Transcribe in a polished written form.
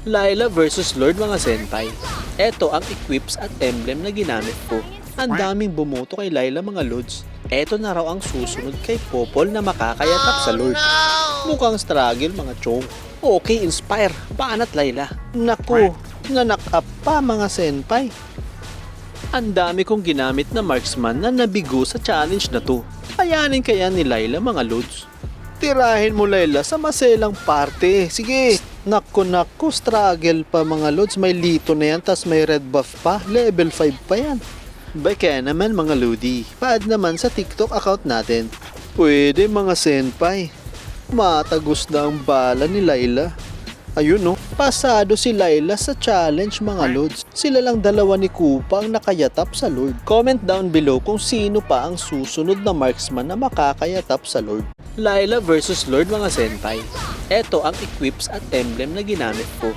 Layla versus Lord mga senpai. Eto ang equips at emblem na ginamit ko. Ang daming bumoto kay Layla mga lods. Eto na raw ang susunod kay Popol na makakayatap sa Lord. Mukhang struggle mga chong. Okay, inspire. Banat Layla. Naku, nanak-up pa mga senpai. Ang dami kong ginamit na marksman na nabigo sa challenge na to. Kayanin kaya ni Layla mga lods. Tirahin mo Layla sa maselang parte. Sige. Naku, struggle pa mga lods. May lito na yan, tas may red buff pa. Level 5 pa yan. Kaya naman mga lodi, pa-add naman sa TikTok account natin. Pwede mga senpai. Matagos na ang bala ni Layla. Ayun no, pasado si Layla sa challenge mga lods. Sila lang dalawa ni Koopa ang nakayatap sa Lord. Comment down below kung sino pa ang susunod na marksman na makakayatap sa Lord. Layla versus Lord mga senpai. Eto ang equips at emblem na ginamit ko.